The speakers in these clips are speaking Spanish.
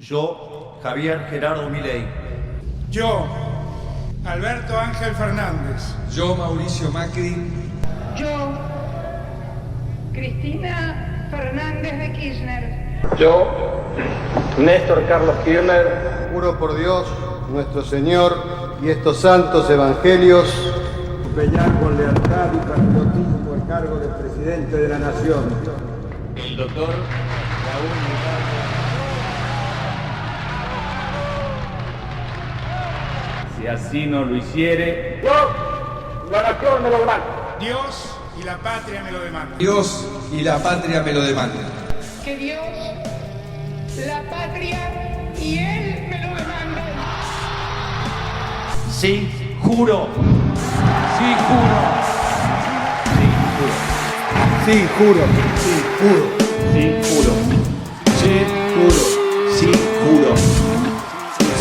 Yo, Javier Gerardo Milei. Yo, Alberto Ángel Fernández. Yo, Mauricio Macri. Yo, Cristina Fernández de Kirchner. Yo, Néstor Carlos Kirchner. Juro por Dios, nuestro Señor y estos santos evangelios, desempeñar con lealtad y patriotismo el cargo de presidente de la Nación. El doctor Raúl Mujica. Si así no lo hiciere, Yo, la nación me lo demanda. Dios y la patria me lo demandan. Dios y la patria me lo demandan. Que Dios, la patria y Él me lo demandan. sí, juro. Sí, juro. Sí, juro. Sí, juro. Sí, juro. Sí, juro. Sí, juro.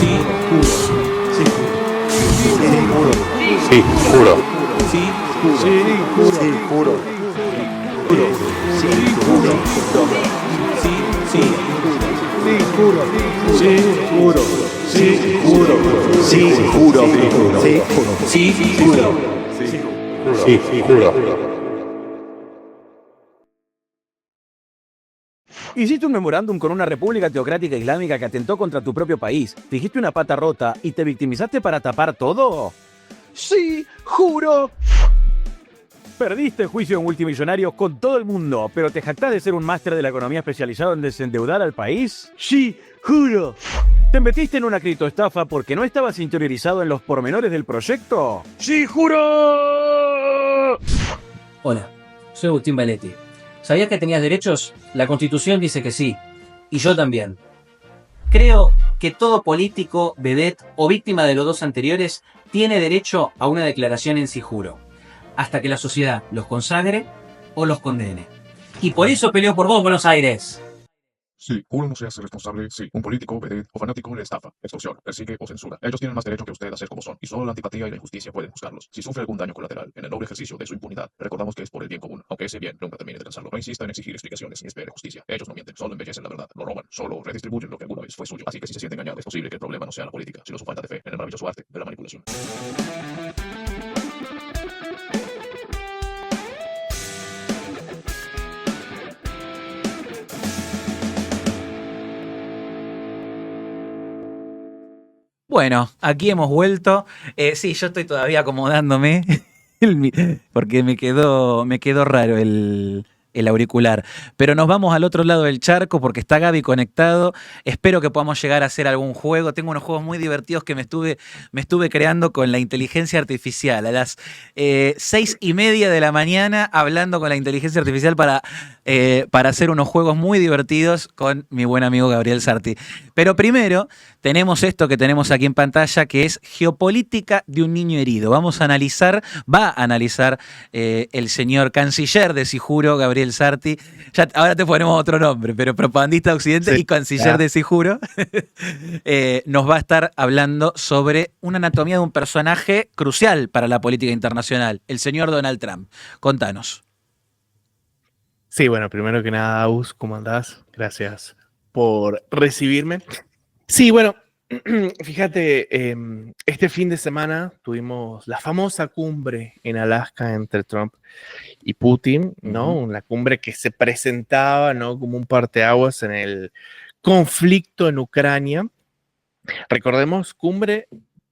Sí, juro. Sí, juro. Sí, juro. Sí, Sí, juro. juro. Sí, juro. Sí, juro. Sí, juro. Sí, juro. Sí, juro. Sí, juro. Sí, juro. Sí, juro. Hiciste un memorándum con una república teocrática islámica que atentó contra tu propio país. Dijiste una pata rota y te victimizaste para tapar todo. Sí, juro. Perdiste el juicio en multimillonarios con todo el mundo, pero te jactás de ser un máster de la economía especializado en desendeudar al país. Sí, juro. ¿Te metiste en una criptoestafa porque no estabas interiorizado en los pormenores del proyecto? ¡Sí, juro! Hola, soy Agustín Valetti. ¿Sabías que tenías derechos? La Constitución dice que sí. Y yo también. Creo que todo político, vedette o víctima de los dos anteriores tiene derecho a una declaración en sí juro, hasta que la sociedad los consagre o los condene. Y por eso peleo por vos, Buenos Aires. Sí, uno no se hace responsable si un político, vedette o fanático le estafa, extorsiona, persigue o censura. Ellos tienen más derecho que usted a ser como son, y solo la antipatía y la injusticia pueden juzgarlos. Si sufre algún daño colateral en el noble ejercicio de su impunidad, recordamos que es por el bien común, aunque ese bien nunca termine de alcanzarlo. No insista en exigir explicaciones ni espere justicia. Ellos no mienten, solo embellecen la verdad, no roban, solo redistribuyen lo que alguna vez fue suyo. Así que si se siente engañado, es posible que el problema no sea la política, sino su falta de fe en el maravilloso arte de la manipulación. Bueno, aquí hemos vuelto. Sí, yo estoy todavía acomodándome porque me quedó raro el auricular. Pero nos vamos al otro lado del charco porque está Gaby conectado. Espero que podamos llegar a hacer algún juego. Tengo unos juegos muy divertidos que me estuve creando con la inteligencia artificial. A las 6:30 de la mañana hablando con la inteligencia artificial para hacer unos juegos muy divertidos con mi buen amigo Gabriel Sarti. Pero primero tenemos esto que tenemos aquí en pantalla, que es Geopolítica de un niño herido. Va a analizar el señor canciller de Sijuro, Gabriel Sarti. Ahora te ponemos otro nombre, pero propagandista de Occidente y canciller de Sijuro. Nos va a estar hablando sobre una anatomía de un personaje crucial para la política internacional, el señor Donald Trump. Contanos. Sí, bueno, primero que nada, Aus, ¿cómo andás? Gracias por recibirme. Sí, bueno, fíjate, este fin de semana tuvimos la famosa cumbre en Alaska entre Trump y Putin, ¿no? La cumbre que se presentaba, ¿no?, como un parteaguas en el conflicto en Ucrania. Recordemos, cumbre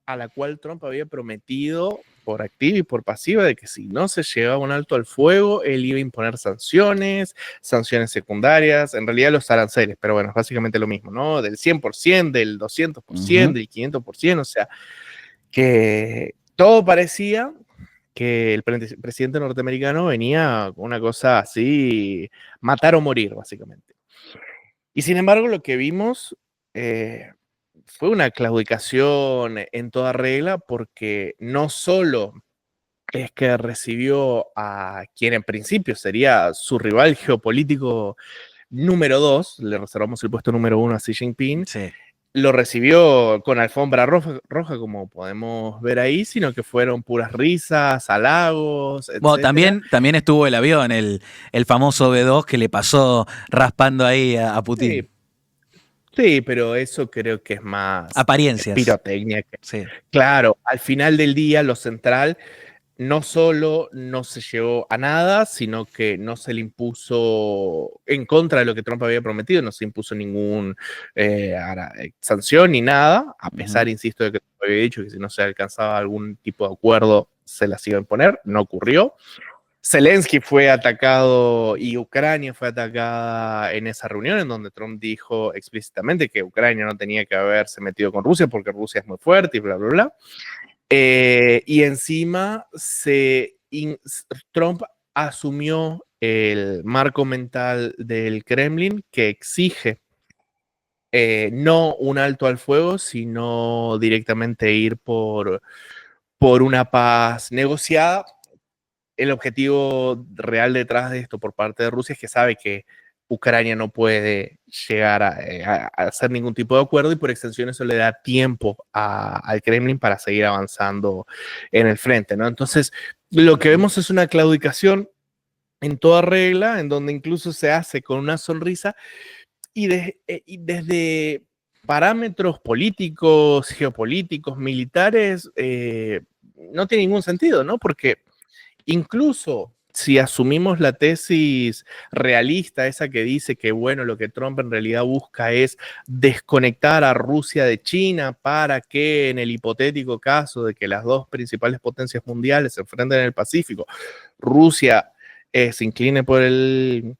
a la cual Trump había prometido por activa y por pasiva de que si no se llegaba a un alto al fuego, él iba a imponer sanciones secundarias, en realidad los aranceles, pero bueno, es básicamente lo mismo, ¿no? Del 100%, del 200%, del 500%, o sea, que todo parecía que el presidente norteamericano venía con una cosa así, matar o morir, básicamente. Y sin embargo, lo que vimos fue una claudicación en toda regla, porque no solo es que recibió a quien en principio sería su rival geopolítico número 2, le reservamos el puesto número 1 a Xi Jinping, lo recibió con alfombra roja, como podemos ver ahí, sino que fueron puras risas, halagos, etc. Bueno, también estuvo el avión, el famoso B2 que le pasó raspando ahí a Putin. Sí. Sí, pero eso creo que es más Apariencias. pirotecnia. Sí. Claro, al final del día lo central no solo no se llevó a nada, sino que no se le impuso en contra de lo que Trump había prometido, no se impuso ningún sanción ni nada, a pesar, insisto, de que Trump había dicho que si no se alcanzaba algún tipo de acuerdo se las iba a imponer, no ocurrió. Zelensky fue atacado y Ucrania fue atacada en esa reunión en donde Trump dijo explícitamente que Ucrania no tenía que haberse metido con Rusia porque Rusia es muy fuerte y bla, bla, bla. Y encima Trump asumió el marco mental del Kremlin que exige no un alto al fuego, sino directamente ir por una paz negociada. El objetivo real detrás de esto por parte de Rusia es que sabe que Ucrania no puede llegar a hacer ningún tipo de acuerdo y por extensión eso le da tiempo al Kremlin para seguir avanzando en el frente, ¿no? Entonces, lo que vemos es una claudicación en toda regla, en donde incluso se hace con una sonrisa y desde parámetros políticos, geopolíticos, militares, no tiene ningún sentido, ¿no? Porque incluso si asumimos la tesis realista, esa que dice que, bueno, lo que Trump en realidad busca es desconectar a Rusia de China para que en el hipotético caso de que las dos principales potencias mundiales se enfrenten en el Pacífico, Rusia se incline por el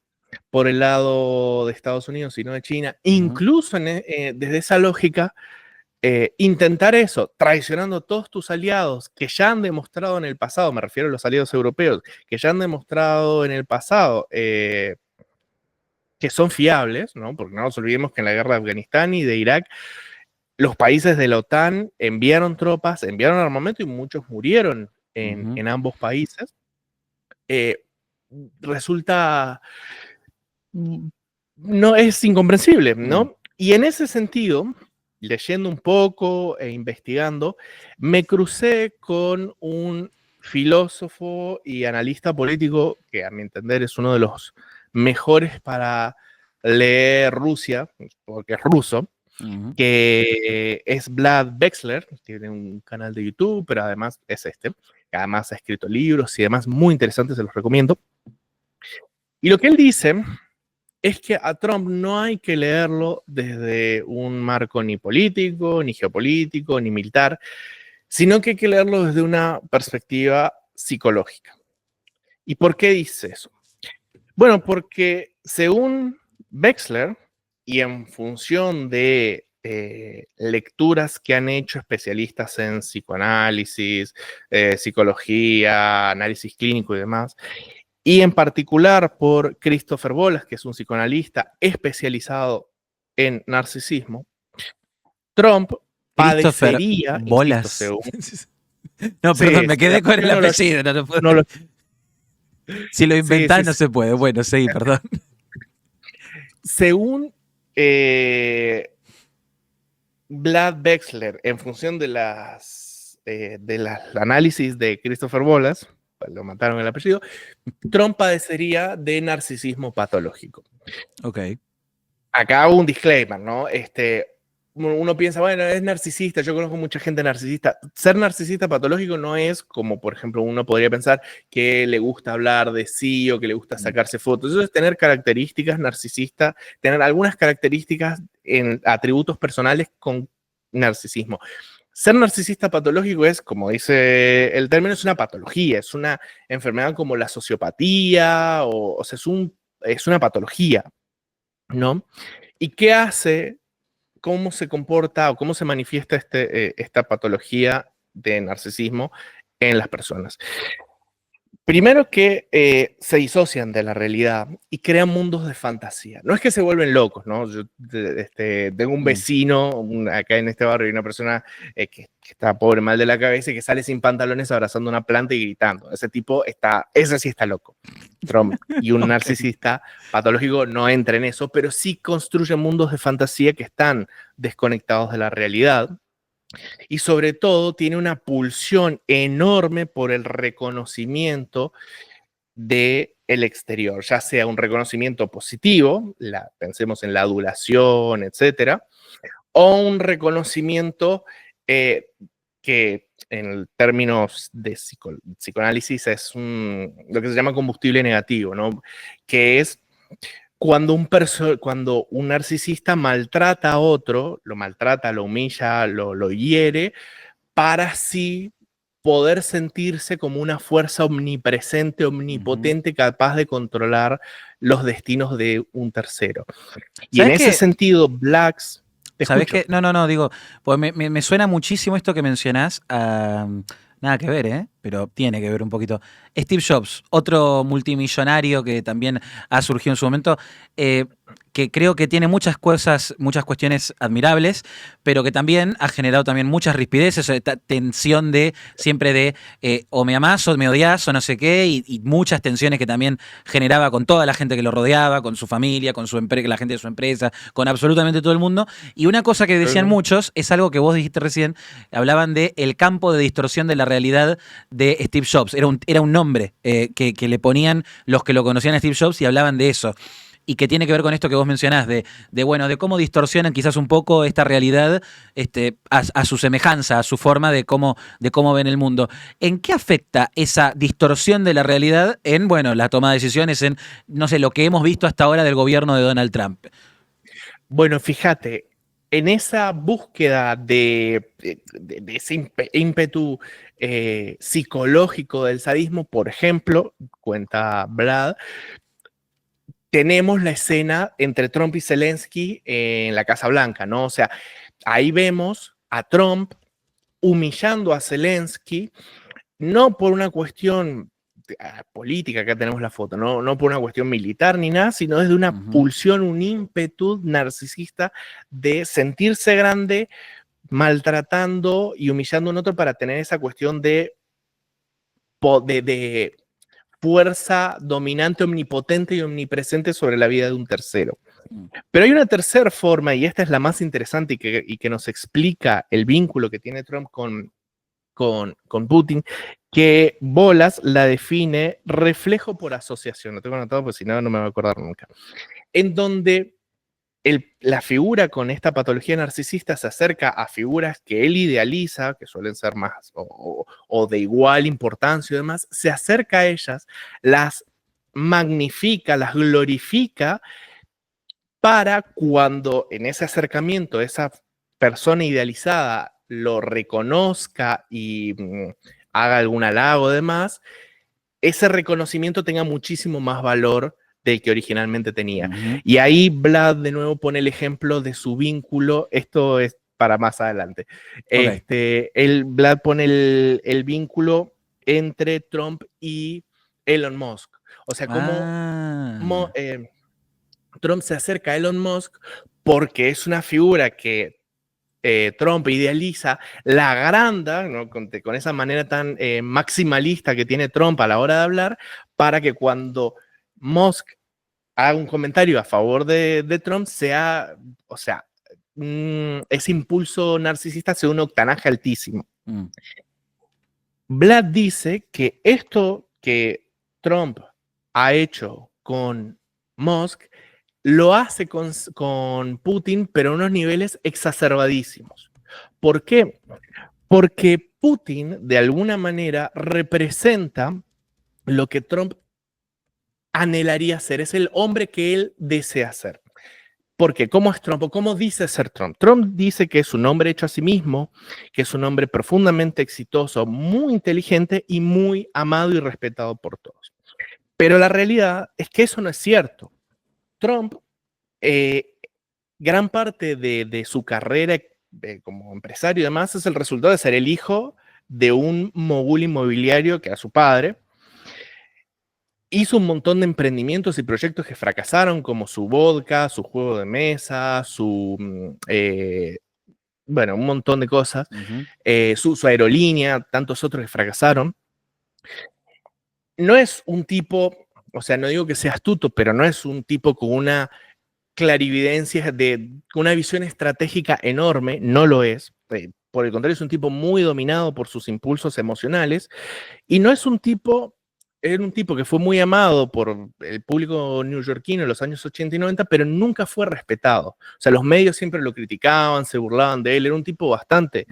lado de Estados Unidos y no de China, incluso desde esa lógica, intentar eso, traicionando a todos tus aliados que ya han demostrado en el pasado, me refiero a los aliados europeos, que ya han demostrado en el pasado que son fiables, ¿no? Porque no nos olvidemos que en la guerra de Afganistán y de Irak, los países de la OTAN enviaron tropas, enviaron armamento y muchos murieron en ambos países. Resulta, no es incomprensible, ¿no? Y en ese sentido, leyendo un poco e investigando, me crucé con un filósofo y analista político que a mi entender es uno de los mejores para leer Rusia, porque es ruso, que es Vlad Vexler, tiene un canal de YouTube, pero además es que además ha escrito libros y demás muy interesantes, se los recomiendo. Y lo que él dice es que a Trump no hay que leerlo desde un marco ni político, ni geopolítico, ni militar, sino que hay que leerlo desde una perspectiva psicológica. ¿Y por qué dice eso? Bueno, porque según Vexler, y en función de lecturas que han hecho especialistas en psicoanálisis, psicología, análisis clínico y demás, y en particular por Christopher Bolas, que es un psicoanalista especializado en narcisismo, Trump padecería... Bolas. Insisto, no, perdón, sí, me quedé con el apellido. No puedo. Si lo inventás no se puede. Bueno, sí, perdón. Según Vlad Vexler, en función de las análisis de Christopher Bolas, lo mataron el apellido, Trump padecería de narcisismo patológico. Ok. Acá hago un disclaimer, ¿no? Uno piensa, bueno, es narcisista, yo conozco mucha gente narcisista. Ser narcisista patológico no es como, por ejemplo, uno podría pensar que le gusta hablar de sí o que le gusta sacarse fotos. Eso es tener características narcisistas, tener algunas características en atributos personales con narcisismo. Ser narcisista patológico es, como dice el término, es una patología, es una enfermedad como la sociopatía, o sea, es una patología, ¿no? ¿Y qué hace? ¿Cómo se comporta o cómo se manifiesta esta patología de narcisismo en las personas? Primero que se disocian de la realidad y crean mundos de fantasía. No es que se vuelven locos, ¿no? Yo tengo un vecino acá en este barrio y una persona que está pobre, mal de la cabeza y que sale sin pantalones abrazando una planta y gritando. Ese sí está loco. Trump. Y un narcisista patológico no entra en eso, pero sí construye mundos de fantasía que están desconectados de la realidad. Y sobre todo tiene una pulsión enorme por el reconocimiento de el exterior, ya sea un reconocimiento positivo, pensemos en la adulación, etcétera, o un reconocimiento que en términos de psicoanálisis es lo que se llama combustible negativo, ¿no? Que es cuando un narcisista maltrata a otro, lo maltrata, lo humilla, lo hiere, para así poder sentirse como una fuerza omnipresente, omnipotente, capaz de controlar los destinos de un tercero. Y en ese sentido, Blacks... ¿Sabés qué? No, digo, pues me suena muchísimo esto que mencionás. Nada que ver, ¿eh? Pero tiene que ver un poquito. Steve Jobs, otro multimillonario que también ha surgido en su momento, que creo que tiene muchas cosas, muchas cuestiones admirables, pero que también ha generado también muchas rispideces, esta tensión de siempre de o me amás o me odias o no sé qué, y muchas tensiones que también generaba con toda la gente que lo rodeaba, con su familia, con la gente de su empresa, con absolutamente todo el mundo. Y una cosa que decían muchos es algo que vos dijiste recién, hablaban de el campo de distorsión de la realidad de Steve Jobs. Era un nombre que le ponían los que lo conocían a Steve Jobs y hablaban de eso. Y que tiene que ver con esto que vos mencionás, de cómo distorsionan quizás un poco esta realidad a su semejanza, a su forma de cómo ven el mundo. ¿En qué afecta esa distorsión de la realidad en, la toma de decisiones, en, no sé, lo que hemos visto hasta ahora del gobierno de Donald Trump? Bueno, fíjate, en esa búsqueda de ese ímpetu psicológico del sadismo, por ejemplo, cuenta Vlad, tenemos la escena entre Trump y Zelensky en la Casa Blanca, ¿no? O sea, ahí vemos a Trump humillando a Zelensky, no por una cuestión política, acá tenemos la foto, no por una cuestión militar ni nada, sino desde una pulsión, un ímpetu narcisista de sentirse grande, maltratando y humillando a un otro para tener esa cuestión de fuerza dominante, omnipotente y omnipresente sobre la vida de un tercero. Pero hay una tercera forma, y esta es la más interesante y que nos explica el vínculo que tiene Trump con Putin, que Bolas la define reflejo por asociación. Lo tengo anotado porque si no, no me voy a acordar nunca. En donde la figura con esta patología narcisista se acerca a figuras que él idealiza, que suelen ser más o de igual importancia y demás, se acerca a ellas, las magnifica, las glorifica, para cuando en ese acercamiento esa persona idealizada lo reconozca y haga algún halago y demás, ese reconocimiento tenga muchísimo más valor del que originalmente tenía. Y ahí Vlad de nuevo pone el ejemplo de su vínculo, esto es para más adelante. Vlad pone el vínculo entre Trump y Elon Musk. O sea, cómo Trump se acerca a Elon Musk porque es una figura que Trump idealiza, la agranda, ¿no? con esa manera tan maximalista que tiene Trump a la hora de hablar, para que cuando Musk haga un comentario a favor de Trump, ese impulso narcisista sea un octanaje altísimo. Vlad dice que esto que Trump ha hecho con Musk lo hace con Putin, pero a unos niveles exacerbadísimos. ¿Por qué? Porque Putin, de alguna manera, representa lo que Trump anhelaría ser, es el hombre que él desea ser. ¿Por qué? ¿Cómo es Trump? ¿O cómo dice ser Trump? Trump dice que es un hombre hecho a sí mismo, que es un hombre profundamente exitoso, muy inteligente y muy amado y respetado por todos. Pero la realidad es que eso no es cierto. Trump, gran parte de su carrera como empresario y demás es el resultado de ser el hijo de un mogul inmobiliario que era su padre. Hizo un montón de emprendimientos y proyectos que fracasaron, como su vodka, su juego de mesa, un montón de cosas, su aerolínea, tantos otros que fracasaron. No es un tipo, o sea, no digo que sea astuto, pero no es un tipo con una clarividencia, con una visión estratégica enorme, no lo es. Por el contrario, es un tipo muy dominado por sus impulsos emocionales y no es un tipo era un tipo que fue muy amado por el público neoyorquino en los años 80 y 90, pero nunca fue respetado. O sea, los medios siempre lo criticaban, se burlaban de él, era un tipo bastante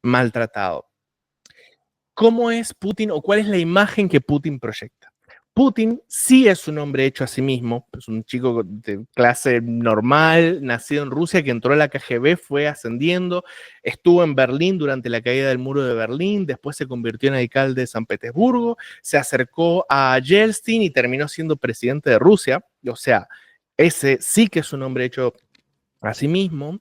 maltratado. ¿Cómo es Putin o cuál es la imagen que Putin proyecta? Putin sí es un hombre hecho a sí mismo, es un chico de clase normal, nacido en Rusia, que entró a la KGB, fue ascendiendo, estuvo en Berlín durante la caída del muro de Berlín, después se convirtió en alcalde de San Petersburgo, se acercó a Yeltsin y terminó siendo presidente de Rusia. O sea, ese sí que es un hombre hecho a sí mismo.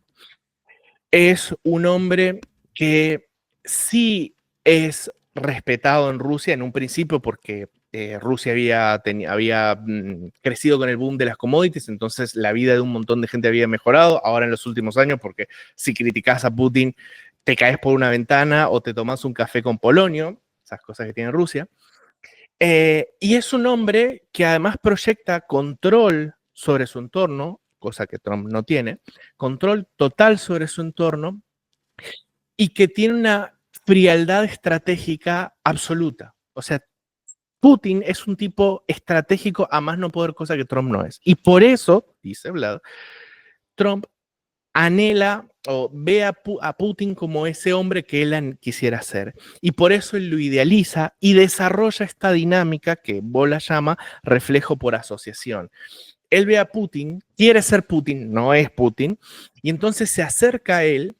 Es un hombre que sí es respetado en Rusia en un principio porque Rusia había crecido con el boom de las commodities, entonces la vida de un montón de gente había mejorado. Ahora en los últimos años, porque si criticas a Putin, te caes por una ventana o te tomas un café con polonio, esas cosas que tiene Rusia. Y es un hombre que además proyecta control sobre su entorno, cosa que Trump no tiene, control total sobre su entorno y que tiene una frialdad estratégica absoluta. O sea, Putin es un tipo estratégico a más no poder, cosa que Trump no es. Y por eso, dice Vlad, Trump anhela o ve a Putin como ese hombre que él quisiera ser. Y por eso él lo idealiza y desarrolla esta dinámica que Bola llama reflejo por asociación. Él ve a Putin, quiere ser Putin, no es Putin, y entonces se acerca a él.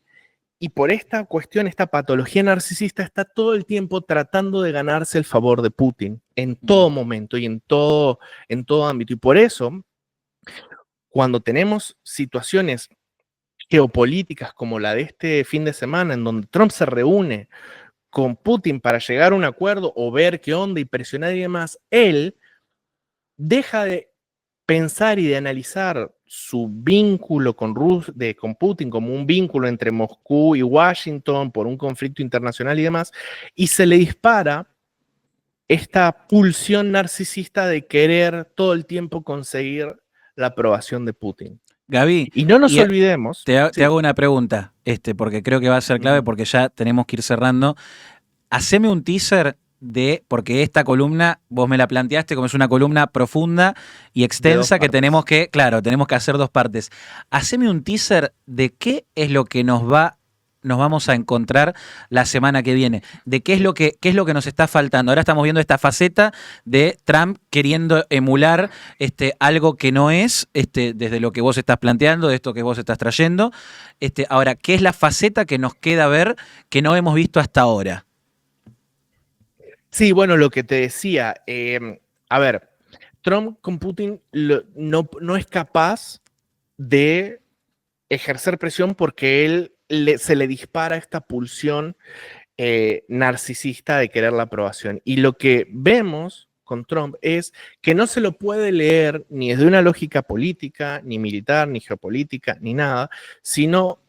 Y por esta cuestión, esta patología narcisista está todo el tiempo tratando de ganarse el favor de Putin en todo momento y en todo ámbito. Y por eso, cuando tenemos situaciones geopolíticas como la de este fin de semana, en donde Trump se reúne con Putin para llegar a un acuerdo o ver qué onda y presionar y demás, él deja de pensar y de analizar su vínculo con Putin como un vínculo entre Moscú y Washington por un conflicto internacional y demás, y se le dispara esta pulsión narcisista de querer todo el tiempo conseguir la aprobación de Putin. Gaby, y no nos olvidemos. Te hago una pregunta, porque creo que va a ser clave porque ya tenemos que ir cerrando. Haceme un teaser porque esta columna, vos me la planteaste como es una columna profunda y extensa que tenemos que hacer dos partes. Haceme un teaser de qué es lo que nos vamos a encontrar la semana que viene, de qué es lo que nos está faltando. Ahora estamos viendo esta faceta de Trump queriendo emular algo que no es, desde lo que vos estás planteando, de esto que vos estás trayendo. Ahora, ¿qué es la faceta que nos queda ver que no hemos visto hasta ahora? Sí, bueno, lo que te decía, a ver, Trump con Putin no es capaz de ejercer presión porque él se le dispara esta pulsión narcisista de querer la aprobación. Y lo que vemos con Trump es que no se lo puede leer ni desde una lógica política, ni militar, ni geopolítica, ni nada, sino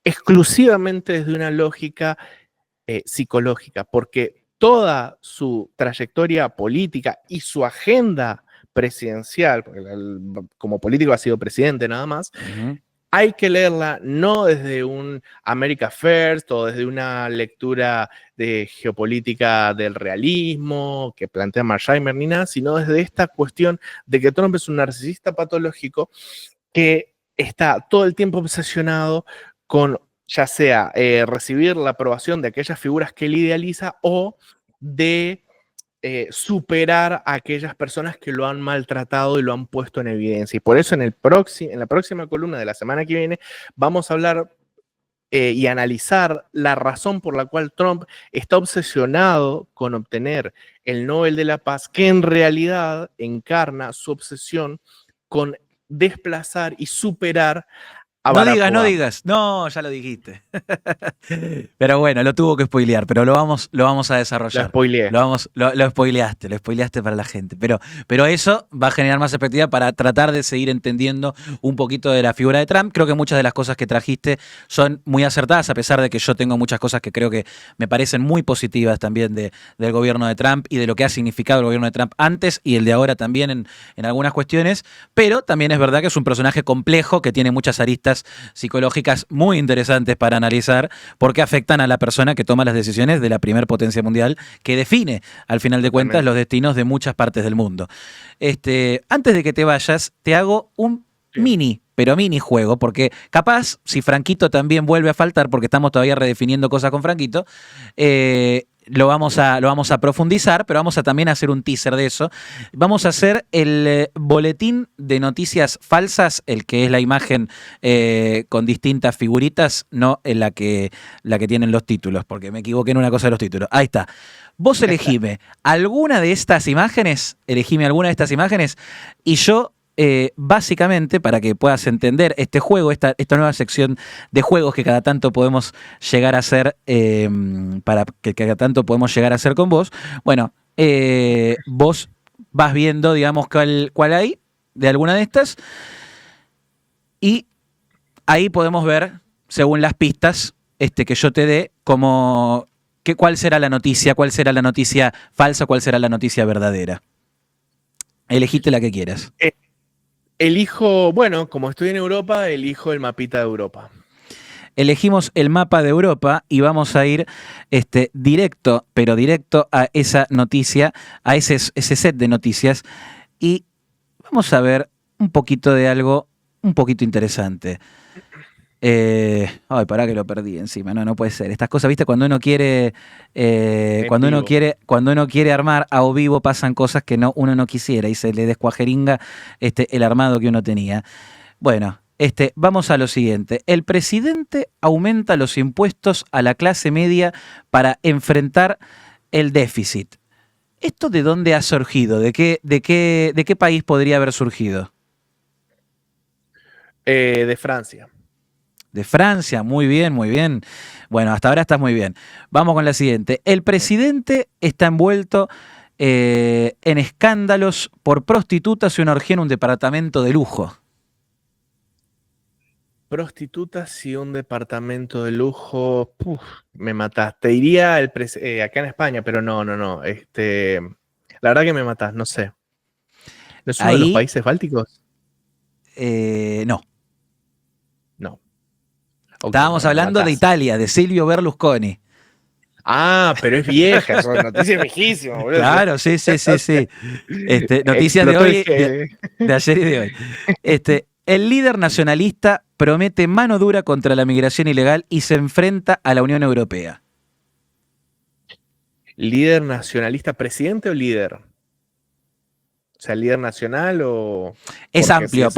exclusivamente desde una lógica psicológica, porque toda su trayectoria política y su agenda presidencial, porque como político ha sido presidente nada más, hay que leerla no desde un America First o desde una lectura de geopolítica del realismo que plantea Marsheimer ni nada, sino desde esta cuestión de que Trump es un narcisista patológico que está todo el tiempo obsesionado con ya sea recibir la aprobación de aquellas figuras que él idealiza o de superar a aquellas personas que lo han maltratado y lo han puesto en evidencia. Y por eso en la próxima columna de la semana que viene vamos a hablar y analizar la razón por la cual Trump está obsesionado con obtener el Nobel de la Paz, que en realidad encarna su obsesión con desplazar y superar a Barack Obama. No digas, no, ya lo dijiste. Pero bueno, lo tuvo que spoilear, pero lo vamos a desarrollar. Lo spoileé. Lo spoileaste para la gente. Pero eso va a generar más efectividad para tratar de seguir entendiendo un poquito de la figura de Trump. Creo que muchas de las cosas que trajiste son muy acertadas, a pesar de que yo tengo muchas cosas que creo que me parecen muy positivas también del gobierno de Trump y de lo que ha significado el gobierno de Trump antes y el de ahora también en algunas cuestiones. Pero también es verdad que es un personaje complejo que tiene muchas aristas teorías psicológicas muy interesantes para analizar porque afectan a la persona que toma las decisiones de la primer potencia mundial que define, al final de cuentas, los destinos de muchas partes del mundo. Antes de que te vayas, te hago un pero mini juego, porque capaz, si Franquito también vuelve a faltar, porque estamos todavía redefiniendo cosas con Franquito, lo vamos a profundizar, pero vamos a también hacer un teaser de eso. Vamos a hacer el boletín de noticias falsas, el que es la imagen con distintas figuritas, no en la que tienen los títulos, porque me equivoqué en una cosa de los títulos. Ahí está. Vos elegime alguna de estas imágenes, y yo básicamente, para que puedas entender este juego, esta nueva sección de juegos que cada tanto podemos llegar a hacer, con vos, bueno, vos vas viendo, digamos, cuál hay de alguna de estas, y ahí podemos ver, según las pistas que yo te dé, cuál será la noticia falsa, cuál será la noticia verdadera. Elegite la que quieras. Elijo, bueno, como estoy en Europa, elijo el mapita de Europa. Elegimos el mapa de Europa y vamos a ir directo a esa noticia, a ese set de noticias, y vamos a ver un poquito de algo un poquito interesante. Ay, pará que lo perdí encima, no puede ser. Estas cosas, ¿viste? Cuando uno quiere armar a o vivo, pasan cosas que uno no quisiera y se le descuajeringa el armado que uno tenía. Bueno, vamos a lo siguiente. El presidente aumenta los impuestos a la clase media para enfrentar el déficit. ¿Esto de dónde ha surgido? ¿De qué país podría haber surgido? De Francia. De Francia, muy bien, muy bien. Bueno, hasta ahora estás muy bien. Vamos con la siguiente. El presidente está envuelto en escándalos por prostitutas y una orgía en un departamento de lujo. Prostitutas y un departamento de lujo. Me mataste. Iría acá en España, pero no. La verdad que me matás, no sé. ¿No es uno de los países bálticos? No. No. Estábamos hablando de Italia, de Silvio Berlusconi. Ah, pero es vieja, son noticias viejísimas, boludo. Claro, sí. Noticias de hoy, de ayer y de hoy. El líder nacionalista promete mano dura contra la migración ilegal y se enfrenta a la Unión Europea. ¿Líder nacionalista, presidente o líder? O sea, líder nacional o... Es amplio,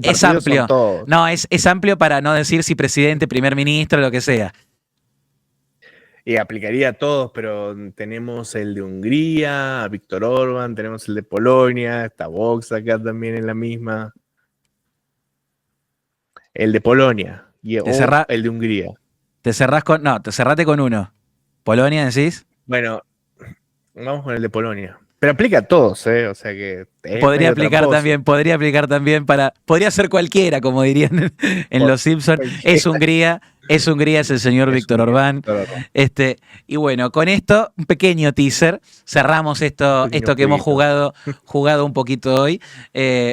es amplio. No, es amplio para no decir si presidente, primer ministro, lo que sea. Y aplicaría a todos, pero tenemos el de Hungría, a Víctor Orbán, tenemos el de Polonia, está Vox acá también en la misma. El de Polonia y el de Hungría. Cerrate con uno. ¿Polonia decís? Bueno, vamos con el de Polonia. Pero aplica a todos, o sea que... Podría aplicar también podría ser cualquiera, como dirían en Los Simpsons. Es Hungría, es el señor Víctor Orbán. Y bueno, con esto, un pequeño teaser. Cerramos esto que hemos jugado un poquito hoy.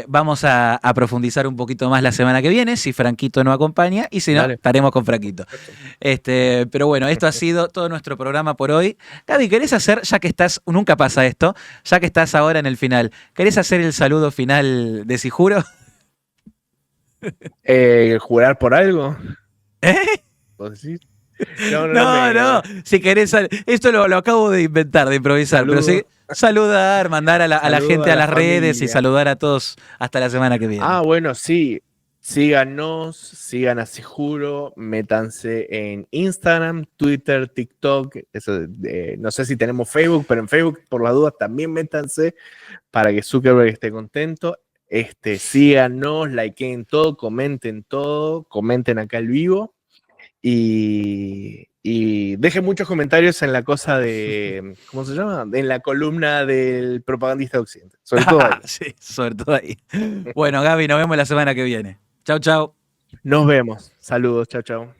Vamos a profundizar un poquito más la semana que viene, si Franquito nos acompaña, y si no, estaremos con Franquito. Pero bueno, esto ha sido todo nuestro programa por hoy. Gaby, ¿querés hacer, ya que estás, nunca pasa esto, ya que estás ahora en el final, ¿querés hacer el saludo final de Si Juro? ¿Jurar por algo? ¿Vos decís? No. Si querés, esto lo acabo de inventar, de improvisar, pero sí, saludar, mandar a la gente a las redes y saludar a todos hasta la semana que viene. Ah, bueno, sí. Síganos, sigan a Si Juro, métanse en Instagram, Twitter, TikTok, no sé si tenemos Facebook, pero en Facebook por las dudas también métanse para que Zuckerberg esté contento. Síganos, likeen todo, comenten acá al vivo y dejen muchos comentarios en la cosa de, ¿cómo se llama? En la columna del propagandista de Occidente, sobre todo ahí. Sí, sobre todo ahí. Bueno, Gaby, nos vemos la semana que viene. Chau, chau. Nos vemos. Saludos, chau, chau.